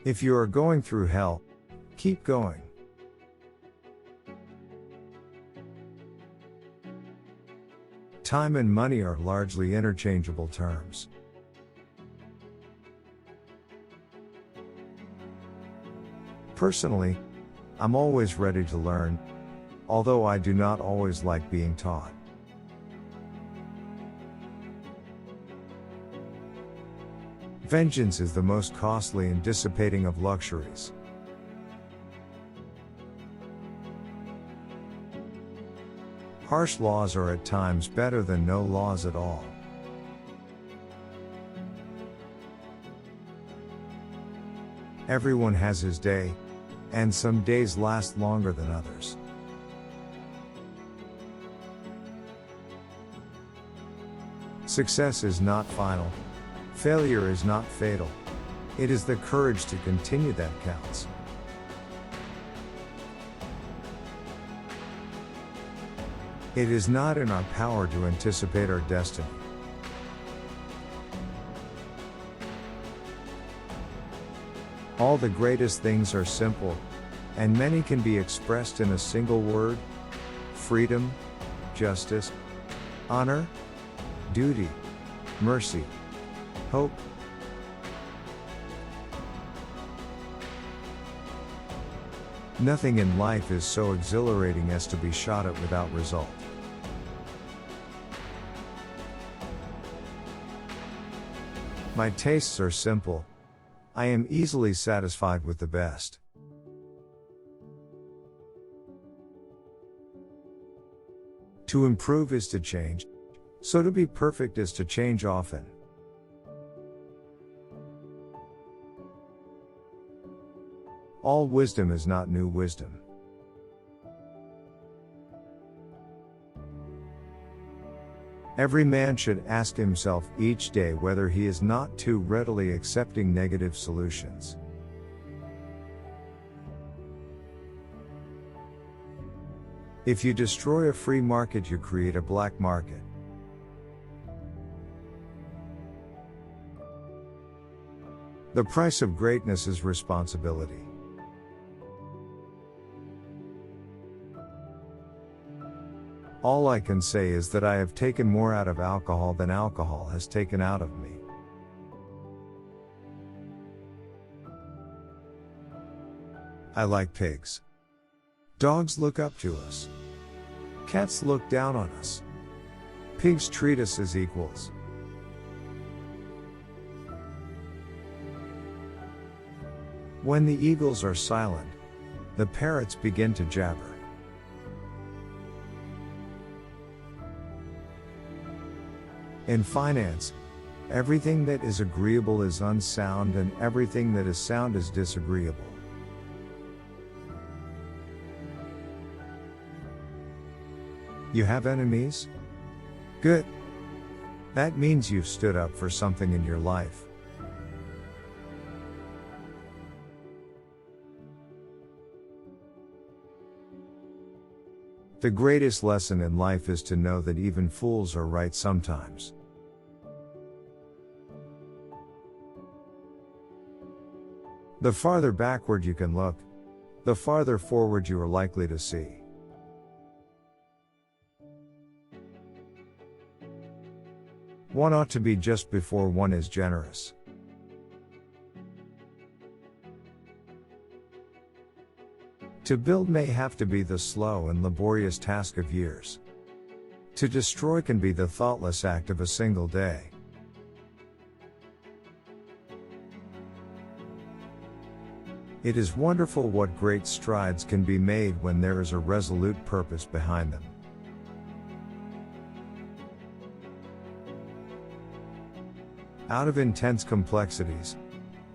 If you are going through hell, keep going. Time and money are largely interchangeable terms. Personally, I'm always ready to learn, although I do not always like being taught. Vengeance is the most costly and dissipating of luxuries. Harsh laws are at times better than no laws at all. Everyone has his day, and some days last longer than others. Success is not final. Failure is not fatal. It is the courage to continue that counts. It is not in our power to anticipate our destiny. All the greatest things are simple, and many can be expressed in a single word: freedom, justice, honor, duty, mercy, hope. Nothing in life is so exhilarating as to be shot at without result. My tastes are simple. I am easily satisfied with the best. To improve is to change, so to be perfect is to change often. All wisdom is not new wisdom. Every man should ask himself each day whether he is not too readily accepting negative solutions. If you destroy a free market, you create a black market. The price of greatness is responsibility. All I can say is that I have taken more out of alcohol than alcohol has taken out of me. I like pigs. Dogs look up to us. Cats look down on us. Pigs treat us as equals. When the eagles are silent, the parrots begin to jabber. In finance, everything that is agreeable is unsound, and everything that is sound is disagreeable. You have enemies? Good. That means you've stood up for something in your life. The greatest lesson in life is to know that even fools are right sometimes. The farther backward you can look, the farther forward you are likely to see. One ought to be just before one is generous. To build may have to be the slow and laborious task of years. To destroy can be the thoughtless act of a single day. It is wonderful what great strides can be made when there is a resolute purpose behind them. Out of intense complexities,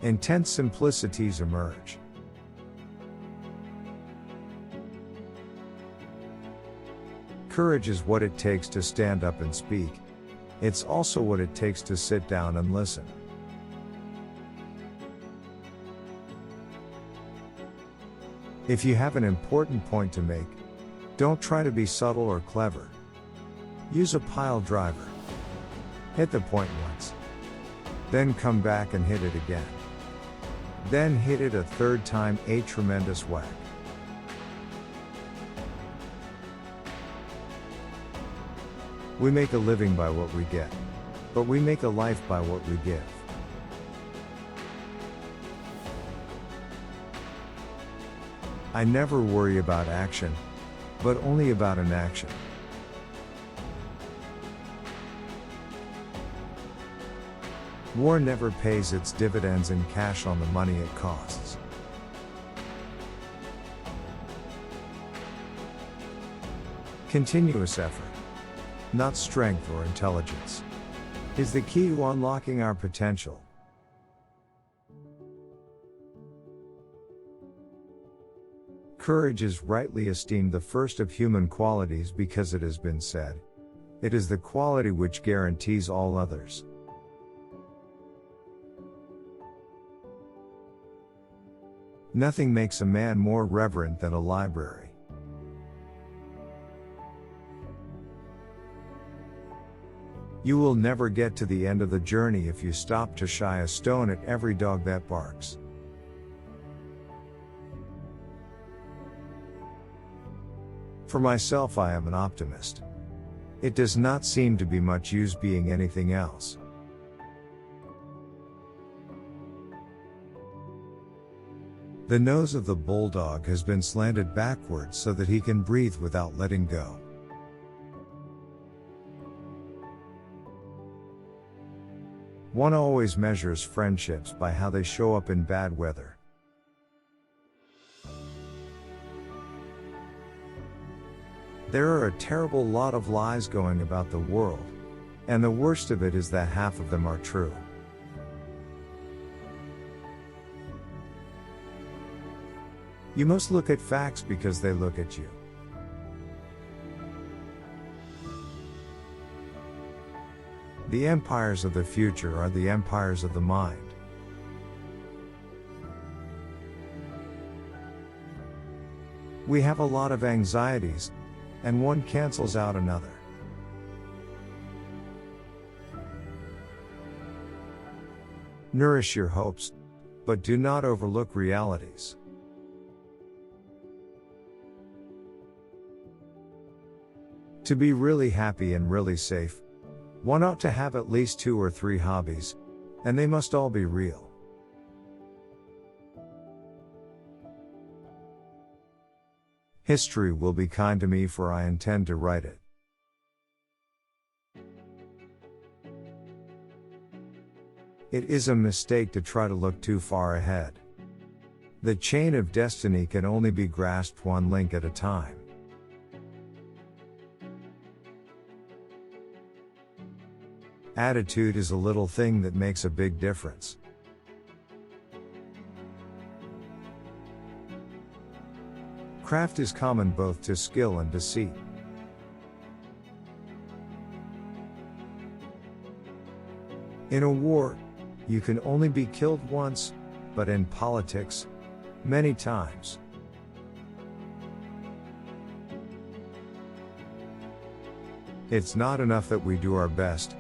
intense simplicities emerge. Courage is what it takes to stand up and speak. It's also what it takes to sit down and listen. If you have an important point to make, don't try to be subtle or clever. Use a pile driver. Hit the point once. Then come back and hit it again. Then hit it a third time, a tremendous whack. We make a living by what we get, but we make a life by what we give. I never worry about action, but only about inaction. War never pays its dividends in cash on the money it costs. Continuous effort, not strength or intelligence, is the key to unlocking our potential. Courage is rightly esteemed the first of human qualities because it has been said, it is the quality which guarantees all others. Nothing makes a man more reverent than a library. You will never get to the end of the journey if you stop to shy a stone at every dog that barks. For myself, I am an optimist. It does not seem to be much use being anything else. The nose of the bulldog has been slanted backwards so that he can breathe without letting go. One always measures friendships by how they show up in bad weather. There are a terrible lot of lies going about the world, and the worst of it is that half of them are true. You must look at facts because they look at you. The empires of the future are the empires of the mind. We have a lot of anxieties, and one cancels out another. Nourish your hopes, but do not overlook realities. To be really happy and really safe, one ought to have at least 2 or 3 hobbies, and they must all be real. History will be kind to me, for I intend to write it. It is a mistake to try to look too far ahead. The chain of destiny can only be grasped one link at a time. Attitude is a little thing that makes a big difference. Craft is common both to skill and deceit. In a war, you can only be killed once, but in politics, many times. It's not enough that we do our best.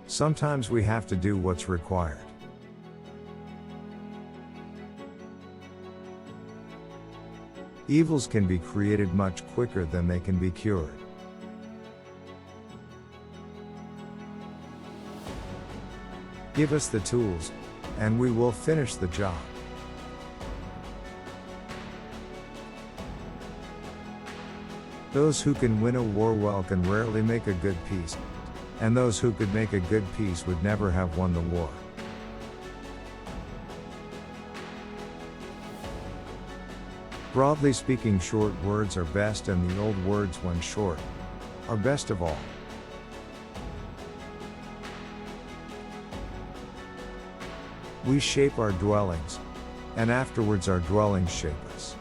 Sometimes we have to do what's required. Evils can be created much quicker than they can be cured. Give us the tools, and we will finish the job. Those who can win a war well can rarely make a good peace. And those who could make a good peace would never have won the war. Broadly speaking, short words are best, and the old words, when short, are best of all. We shape our dwellings, and afterwards our dwellings shape us.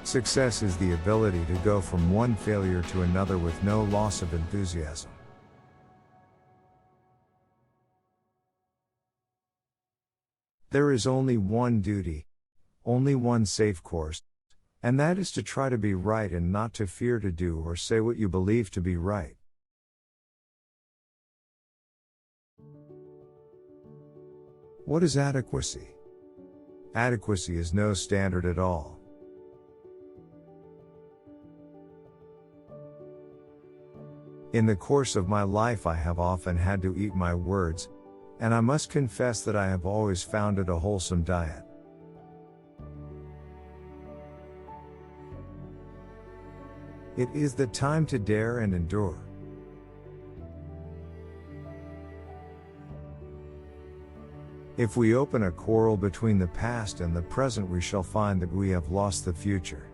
Success is the ability to go from one failure to another with no loss of enthusiasm. There is only one duty, only one safe course, and that is to try to be right and not to fear to do or say what you believe to be right. What is adequacy? Adequacy is no standard at all. In the course of my life I have often had to eat my words, and I must confess that I have always found it a wholesome diet. It is the time to dare and endure. If we open a quarrel between the past and the present, we shall find that we have lost the future.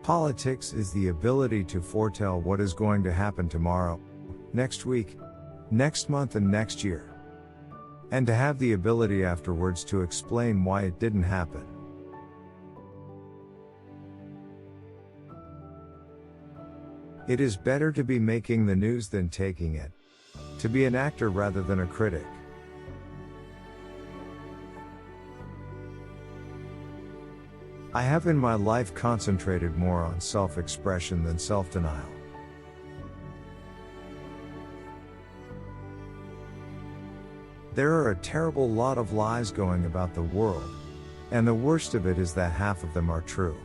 Politics is the ability to foretell what is going to happen tomorrow, next week, next month and next year. And to have the ability afterwards to explain why it didn't happen. It is better to be making the news than taking it. To be an actor rather than a critic. I have in my life concentrated more on self-expression than self-denial. There are a terrible lot of lies going about the world, and the worst of it is that half of them are true.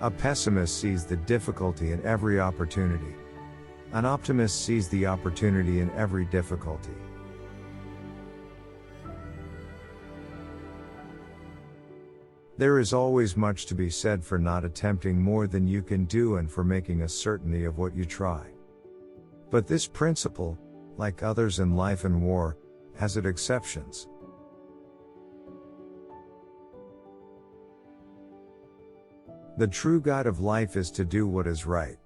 A pessimist sees the difficulty in every opportunity. An optimist sees the opportunity in every difficulty. There is always much to be said for not attempting more than you can do and for making a certainty of what you try. But this principle, like others in life and war, has its exceptions. The true guide of life is to do what is right.